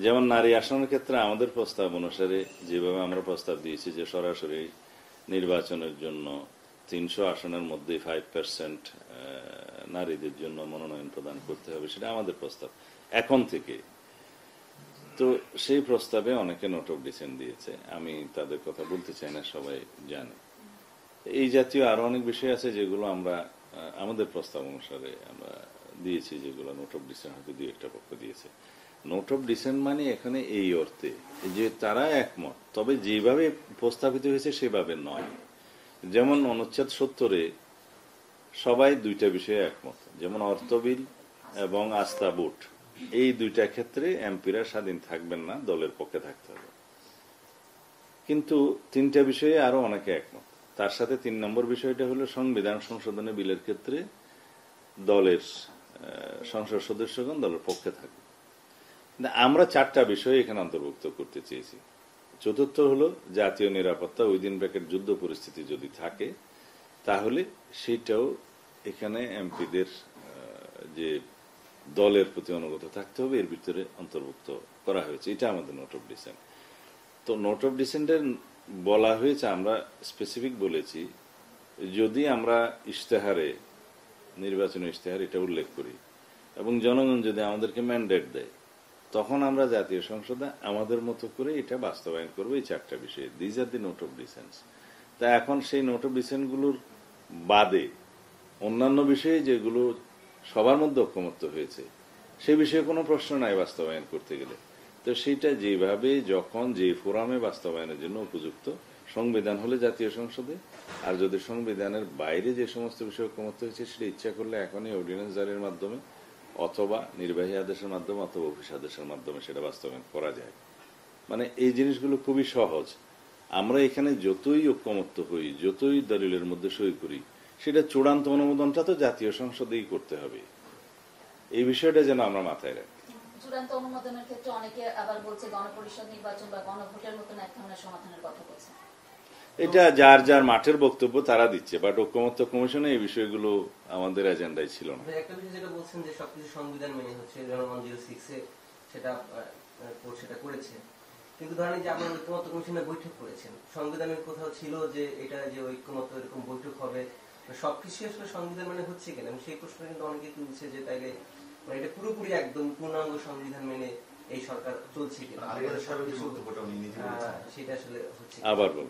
যেমন নারী আসনের ক্ষেত্রে আমাদের প্রস্তাব অনুসারে যেভাবে আমরা প্রস্তাব দিয়েছি যে সরাসরি নির্বাচনের জন্য 300 আসনের মধ্যে 5% নারীদের জন্য মনোনয়ন প্রদান করতে হবে, সেটা আমাদের প্রস্তাব এখন থেকে। তো সেই প্রস্তাবে অনেকে নোট অফ ডিসেন্ট দিয়েছে, আমি তাদের কথা বলতে চাই না, সবাই জানে। এই জাতীয় আরো অনেক বিষয় আছে যেগুলো আমরা আমাদের প্রস্তাব অনুসারে আমরা দিয়েছি, যেগুলো নোট অফ ডিসেন্ট হয়তো 2-1টা পক্ষ দিয়েছে। নোট অফ ডিসেন্ট মানে এখানে এই অর্থে যে তারা একমত, তবে যেভাবে প্রস্তাবিত হয়েছে সেভাবে নয়। যেমন অনুচ্ছেদ 70-এ সবাই 2টা বিষয়ে একমত, যেমন অর্থ বিল এবং আস্থা ভোট, এই 2টা ক্ষেত্রে এমপিরা স্বাধীন থাকবেন না, দলের পক্ষে থাকতে হবে। কিন্তু 3টা বিষয়ে আরো অনেকে একমত। তার সাথে 3 নম্বর বিষয়টা হলো সংবিধান সংশোধনী বিলের ক্ষেত্রে দলের সংসদ সদস্যগণ দলের পক্ষে থাকবে। আমরা 4টা বিষয় এখানে অন্তর্ভুক্ত করতে চেয়েছি। চতুর্থ হলো জাতীয় নিরাপত্তা, উইদিন ব্র্যাকেট যুদ্ধ পরিস্থিতি যদি থাকে তাহলে সেটাও এখানে এমপিদের যে দলের প্রতি অনুগত থাকতে হবে এর ভিতরে অন্তর্ভুক্ত করা হয়েছে। এটা আমাদের নোট অফ ডিসেন্ট। তো নোট অফ ডিসেন্টের বলা হয়েছে, আমরা স্পেসিফিক বলেছি, যদি আমরা ইশতেহারে, নির্বাচনী ইশতেহার এটা উল্লেখ করি এবং জনগণ যদি আমাদেরকে ম্যান্ডেট দেয়, তখন আমরা জাতীয় সংসদে আমাদের মতো করে এটা বাস্তবায়ন করবো এই 4টা বিষয়ে। These are the note of dissent. তা এখন সেই নোট অফ ডিসেন্ট গুলোর বাদে অন্যান্য বিষয়ে যেগুলো সবার মধ্যে ঐকমত্য হয়েছে, সে বিষয়ে কোনো প্রশ্ন নাই বাস্তবায়ন করতে গেলে। তো সেটা যেভাবে যখন যে ফোরামে বাস্তবায়নের জন্য উপযুক্ত, সংবিধান হলে জাতীয় সংসদে, আর যদি সংবিধানের বাইরে যে সমস্ত বিষয় ঐকমত্য হয়েছে সেটা ইচ্ছা করলে এখনই অর্ডিন্যান্স জারির মাধ্যমে অথবা নির্বাহী আদেশের মাধ্যমে অথবা অফিস আদেশের মাধ্যমে সেটা বাস্তবায়ন করা যায়। মানে এই জিনিসগুলো খুবই সহজ। আমরা এখানে যতই ঐকমত্য হই, যতই দলিলের মধ্যে সই করি, সেটা চূড়ান্ত অনুমোদনটা তো জাতীয় সংসদেই করতে হবে। এই বিষয়টা যেন আমরা মাথায় রাখি। চূড়ান্ত অনুমোদনের ক্ষেত্রে অনেকে আবার বলছে গণপরিষদ নির্বাচন বা গণভোটের মতন এক ধরনের সমাধানের কথা বলছে। এটা যার যার মাঠের বক্তব্য তারা দিচ্ছে, বাট ঐকমত্য কমিশনে এই বিষয়গুলো আমাদের এজেন্ডায় ছিল না। একটা বিষয় যেটা বলছেন যে সবকিছু সংবিধান মেনে হচ্ছে, জনগণ 06-এ সেটা করেছে, কিন্তু ধরেন যে আপনারা ঐকমত্য কমিশনে বৈঠক করেছেন, সংবিধানের কোথাও ছিল যে এটা যে ঐকমত্য এরকম বৈঠক হবে, সবকিছু আসলে সংবিধান মানে হচ্ছে কিনা সেই প্রশ্ন কিন্তু অনেকে তুলছে যে তাইলে মানে এটা পুরোপুরি একদম পূর্ণাঙ্গ সংবিধান মেনে এই সরকার চলছে কিনা, সেটা আসলে হচ্ছে আবার বল,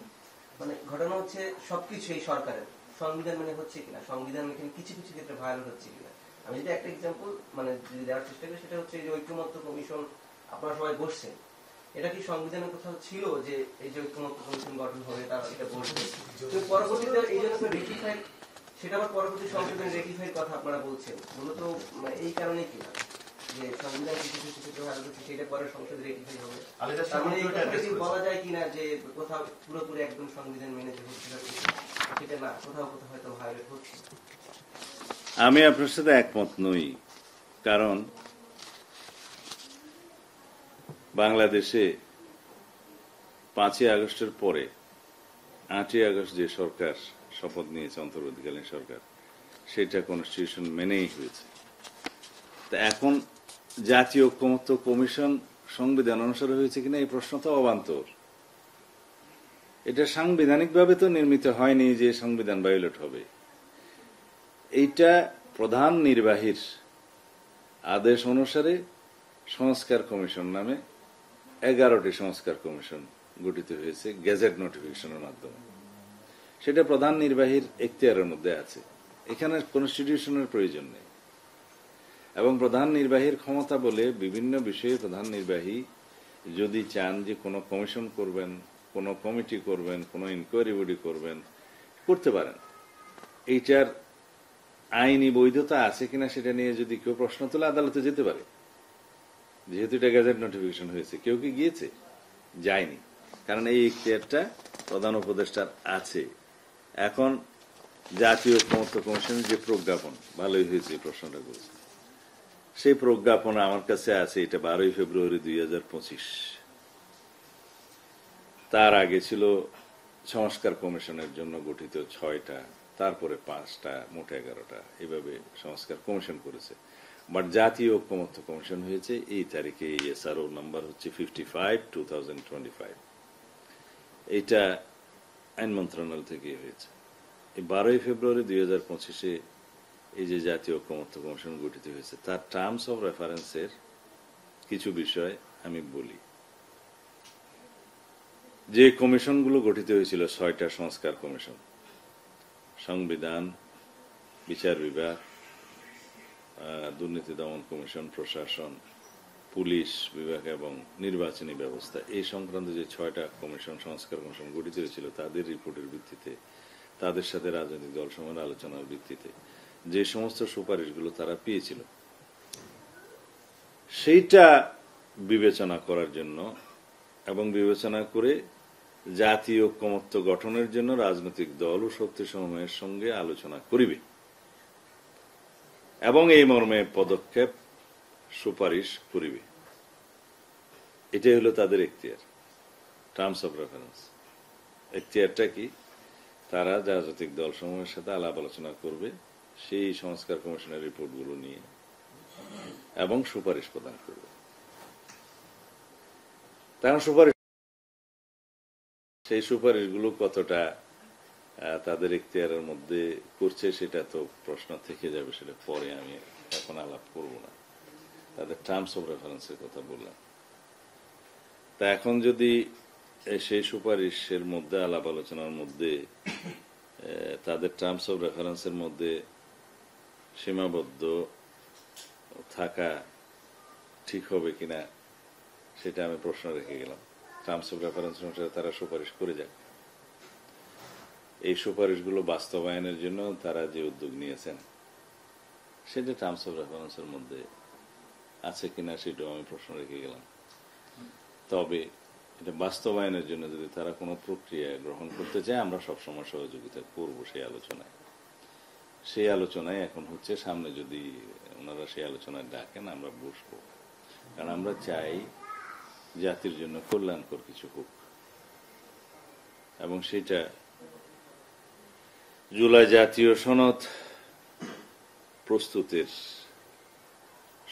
মানে ঘটনা হচ্ছে সবকিছু এই সরকারের সংবিধান মানে হচ্ছে কিনা, সংবিধান এখানে কিছু কিছু ক্ষেত্রে ভায়োলেট হচ্ছে কিনা। আমি যদি একটা এক্সাম্পল মানে যদি দেওয়ার চেষ্টা করি, সেটা হচ্ছে এই যে ঐক্যমত্য কমিশন আপনারা সবাই বসছেন, এটা কি সংবিধানের কোথাও ছিল যে এই যে ঐক্যমত্য কমিশন গঠন হবে তারা এটা বলছে, পরবর্তীতে এই জন্য রেটিফাই, সেটা আবার পরবর্তী সংশোধনে রেটিফাইয়ের কথা আপনারা বলছেন, মূলত এই কারণে কি যে সংবিধান কিছু কিছু ক্ষেত্রে ভায়োলেট হচ্ছে, সেটা পরে সংসদে রেটিফাই হবে। তার মানে বলা যায় কিনা যে কোথাও পুরোপুরি একদম সংবিধান মেনে যে হচ্ছে সেটা না, কোথাও কোথাও হয়তো ভায়োলেট হচ্ছে। আমি আপনার সাথে একমত নই, কারণ বাংলাদেশে 5ই আগস্টের পরে 8ই আগস্ট যে সরকার শপথ নিয়েছে, অন্তর্বর্তীকালীন সরকার, সেটা কনস্টিটিউশন মেনেই হয়েছে। তা এখন জাতীয় ঐকমত্য কমিশন সংবিধান অনুসারে হয়েছে কিনা এই প্রশ্ন তো অবান্তর। এটা সাংবিধানিকভাবে তো নির্মিত হয়নি যে সংবিধান ভায়োলেট হবে। এইটা প্রধান নির্বাহীর আদেশ অনুসারে সংস্কার কমিশন নামে 11টি সংস্কার কমিশন গঠিত হয়েছে গেজেট নোটিফিকেশনের মাধ্যমে। সেটা প্রধান নির্বাহীর এখতিয়ারের মধ্যে আছে, এখানে কনস্টিটিউশনের প্রয়োজন নেই। এবং প্রধান নির্বাহীর ক্ষমতা বলে বিভিন্ন বিষয়ে প্রধান নির্বাহী যদি চান যে কোনো কমিশন করবেন, কোনো কমিটি করবেন, কোনো ইনকোয়ারি বডি করবেন, করতে পারেন। এইটার আইনি বৈধতা আছে কিনা সেটা নিয়ে যদি কেউ প্রশ্ন তোলে আদালতে যেতে পারে, যেহেতু এটা গেজেট নোটিফিকেশন হয়েছে। কেউ কি গিয়েছে? যায়নি, কারণ এই এখতিয়ারটা প্রধান উপদেষ্টার আছে। এখন জাতীয় ঐকমত্য কমিশনের যে প্রজ্ঞাপন, ভালোই হয়েছে প্রশ্নটা করেছে, সেই প্রজ্ঞাপন আমার কাছে আছে, এটা 12ই ফেব্রুয়ারি 2025। তার আগে ছিল সংস্কার কমিশনের জন্য গঠিত 6টা, তারপরে 5টা, মোট 11টা, এভাবে সংস্কার কমিশন করেছে। বাট জাতীয় ঐকমত্য কমিশন হয়েছে এই তারিখে, এসআরও নাম্বার হচ্ছে 55/2025। এটা আইন মন্ত্রণালয় থেকে হয়েছে। এই 12ই ফেব্রুয়ারি 2025-এ এই যে জাতীয় ঐকমত্য কমিশন গঠিত হয়েছে, তার টার্মস অফ রেফারেন্সের কিছু বিষয় আমি বলি। যে কমিশনগুলো গঠিত হয়েছিল, 6টা সংস্কার কমিশন, সংবিধান, বিচার বিভাগ, দুর্নীতি দমন কমিশন, প্রশাসন, পুলিশ বিভাগ এবং নির্বাচনী ব্যবস্থা, এই সংক্রান্ত যে 6টা কমিশন, সংস্কার কমিশন গঠিত হয়েছিল, তাদের রিপোর্টের ভিত্তিতে, তাদের সাথে রাজনৈতিক দল সমূহের আলোচনার ভিত্তিতে যে সমস্ত সুপারিশগুলো তারা পেয়েছিল, সেইটা বিবেচনা করার জন্য এবং বিবেচনা করে জাতীয় ঐকমত্য গঠনের জন্য রাজনৈতিক দল ও শক্তিসমূহের সঙ্গে আলোচনা করিবে এবং এই মর্মে পদক্ষেপ সুপারিশ করিবে। এটাই হলো তাদের এখতিয়ার, টার্মস অফ রেফারেন্স। এখতিয়ারটা কি? তারা রাজনৈতিক দল সমূহের সাথে আলাপ আলোচনা করবে সেই সংস্কার কমিশনের রিপোর্টগুলো নিয়ে এবং সুপারিশ প্রদান করবে। তারা সুপারিশ, সেই সুপারিশগুলো কতটা তাদের এখতিয়ারের মধ্যে করছে সেটা তো প্রশ্ন থেকে যাবে, সেটা পরে, আমি এখন আলাপ করব না। তাদের টার্মস অফ রেফারেন্সের কথা বললাম। তা এখন যদি সেই সুপারিশের মধ্যে, আলাপ আলোচনার মধ্যে, তাদের টার্মস অফ রেফারেন্সের মধ্যে সীমাবদ্ধ থাকা ঠিক হবে কিনা সেটা আমি প্রশ্ন রেখে গেলাম। টার্মস অফ রেফারেন্স অনুসারে তারা সুপারিশ করে যাক। এই সুপারিশগুলো বাস্তবায়নের জন্য তারা যে উদ্যোগ নিয়েছেন সেটা টার্মস অফ রেফারেন্সের মধ্যে আছে কিনা সেটাও আমি প্রশ্ন রেখে গেলাম। তবে এটা বাস্তবায়নের জন্য যদি তারা কোনো প্রক্রিয়া গ্রহণ করতে চায় আমরা সবসময় সহযোগিতা করব সেই আলোচনায় এখন হচ্ছে। সামনে যদি ওনারা সেই আলোচনায় ডাকেন আমরা বসবো, কারণ আমরা চাই জাতির জন্য কল্যাণকর কিছু হোক। এবং সেটা জুলাই জাতীয় সনদ প্রস্তুতের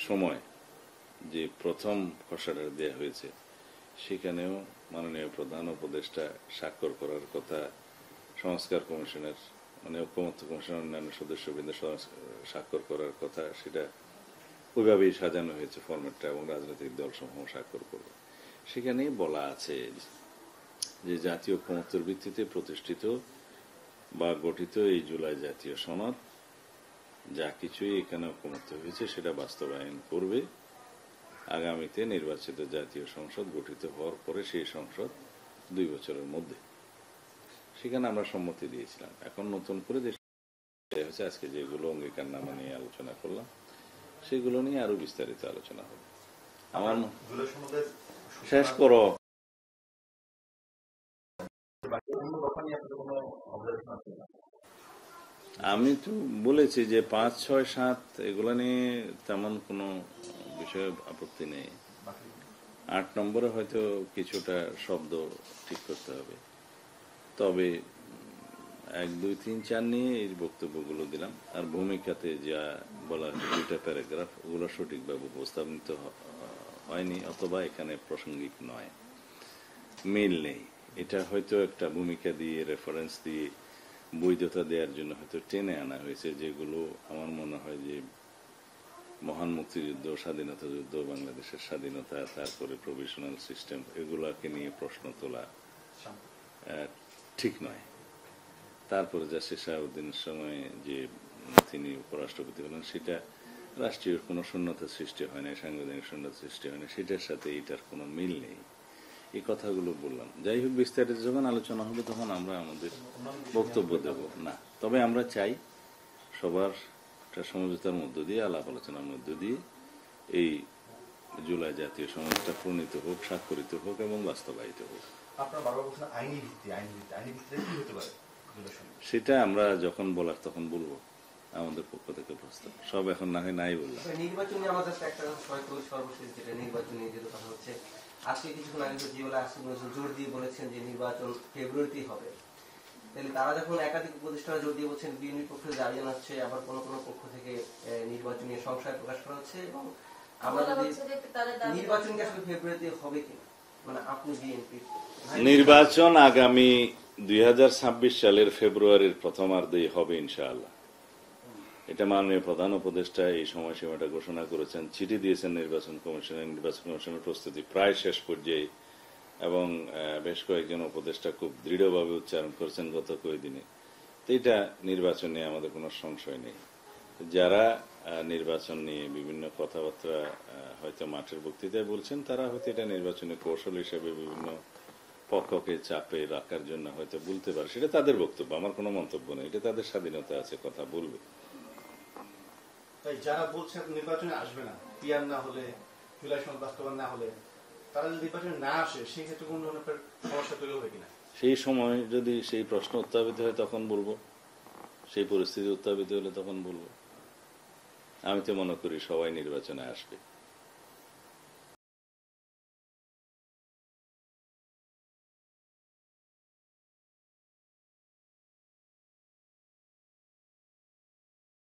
সময় যে প্রথম খসড়া দেয়া হয়েছে সেখানেও মাননীয় প্রধান উপদেষ্টা স্বাক্ষর করার কথা, সংস্কার কমিশনের মানে ঐকমত্য কমিশনের অন্যান্য সদস্যবৃন্দ স্বাক্ষর করার কথা, সেটা ওইভাবেই সাজানো হয়েছে ফরম্যাটটা, এবং রাজনৈতিক দল সমূহ স্বাক্ষর করবে। সেখানেই বলা আছে যে জাতীয় ঐকমত্যের ভিত্তিতে প্রতিষ্ঠিত বা গঠিত এই জুলাই জাতীয় সনদ যা কিছুই এখানে ঐকমত্য হয়েছে সেটা বাস্তবায়ন করবে। আগামীতে নির্বাচিত জাতীয় সংসদ গঠিত হওয়ার পরে সেই সংসদ 2 বছরের মধ্যে, সেখানে আমরা সম্মতি দিয়েছিলাম। এখন নতুন করে যে হচ্ছে আজকে যেগুলো অঙ্গীকারনামা নিয়ে আলোচনা করলাম সেগুলো নিয়ে আরো বিস্তারিত আলোচনা হবে। আমার শেষ করো। আমি তো বলেছি যে 5, 6, 7 এগুলো নিয়ে তেমন কোনো বিষয়ে আপত্তি নেই। 8 নম্বরে হয়তো কিছুটা শব্দ ঠিক করতে হবে। তবে 1, 2, 3, 4 নিয়ে এই বক্তব্যগুলো দিলাম। আর ভূমিকাতে যা বলা 2টা প্যারাগ্রাফ ওগুলো সঠিকভাবে উপস্থাপিত হয়নি অথবা এখানে প্রাসঙ্গিক নয়, মিল নেই। এটা হয়তো একটা ভূমিকা দিয়ে রেফারেন্স দিয়ে বৈধতা দেওয়ার জন্য হয়তো টেনে আনা হয়েছে, যেগুলো আমার মনে হয় যে মহান মুক্তিযুদ্ধ, স্বাধীনতা যুদ্ধ, বাংলাদেশের স্বাধীনতা, তারপরে প্রভিশনাল সিস্টেম, এগুলাকে নিয়ে প্রশ্ন তোলা ঠিক নয়। তারপরে জাসির শাহাবুদ্দিনের সময় যে তিনি উপরাষ্ট্রপতি হলেন সেটা রাষ্ট্রীয় কোনো শূন্যতা সৃষ্টি হয় না, সাংবিধানিক শূন্যতা সৃষ্টি হয় না, সেটার সাথে এটার কোনো মিল নেই। এই কথাগুলো বললাম। যাই হোক, বিস্তারিত যখন আলোচনা হবে তখন আমরা আমাদের বক্তব্য দেব না। তবে আমরা চাই সবার সমঝোতার মধ্য দিয়ে, আলাপ আলোচনার মধ্য দিয়ে এই জুলাই জাতীয় সনদটা প্রণীত হোক, স্বাক্ষরিত হোক এবং বাস্তবায়িত হোক। সেটা আমরা যখন বলার তখন বলবো, আমাদের পক্ষ থেকে প্রস্তাব সব এখন না হয় নাই বললাম। নির্বাচনী আমাদের একটা সর্বশেষ যেটা নির্বাচনী যেটা কথা হচ্ছে, আজকে কিছুক্ষণ আগে জোর দিয়ে বলেছেন যে নির্বাচন ফেব্রুয়ারিতেই হবে। তাহলে তারা যখন একাধিক উপদেষ্টারা জোর দিয়ে বলছেন, বিএনপির পক্ষে দাবি জানাচ্ছে, আবার কোন কোন পক্ষ থেকে নির্বাচনী সংশয় প্রকাশ করা হচ্ছে, এবং আমরা যদি নির্বাচনকে আসলে ফেব্রুয়ারিতে হবে কিনা, মানে আপনি বিএনপি নির্বাচন আগামী 2026 সালের ফেব্রুয়ারির প্রথমার্ধেই হবে ইনশাআল্লাহ। এটা মাননীয় প্রধান উপদেষ্টা এই সময়সীমাটা ঘোষণা করেছেন, চিঠি দিয়েছেন নির্বাচন কমিশনের। নির্বাচন কমিশনের প্রস্তুতি প্রায় শেষ পর্যায়ে, এবং বেশ কয়েকজন উপদেষ্টা খুব দৃঢ়ভাবে উচ্চারণ করেছেন গত কয়েকদিনে। তো এটা নির্বাচন নিয়ে আমাদের কোনো সংশয় নেই। যারা নির্বাচন নিয়ে বিভিন্ন কথাবার্তা হয়তো মাঠের বক্তৃতায় বলছেন, তারা হয়তো এটা নির্বাচনের কৌশল হিসেবে বিভিন্ন পক্ষকে চাপে রাখার জন্য হয়তো বলতে পারে, সেটা তাদের বক্তব্য, আমার কোনো মন্তব্য নেই। এটা তাদের স্বাধীনতা আছে, কথা বলবে। তাই যারা বলছেন নির্বাচনে আসবে না, পিআর না হলে, জুলাই সনদ বাস্তবায়ন না হলে, তারা যদি নির্বাচনে না আসে সেক্ষেত্রে কোন ধরনের সমস্যা তৈরি হবে কিনা? সেই সময় যদি সেই প্রশ্ন উত্থাপিত হয় তখন বলবো, সেই পরিস্থিতি উত্থাপিত হলে তখন বলবো। আমি তো মনে করি সবাই নির্বাচনে আসবে।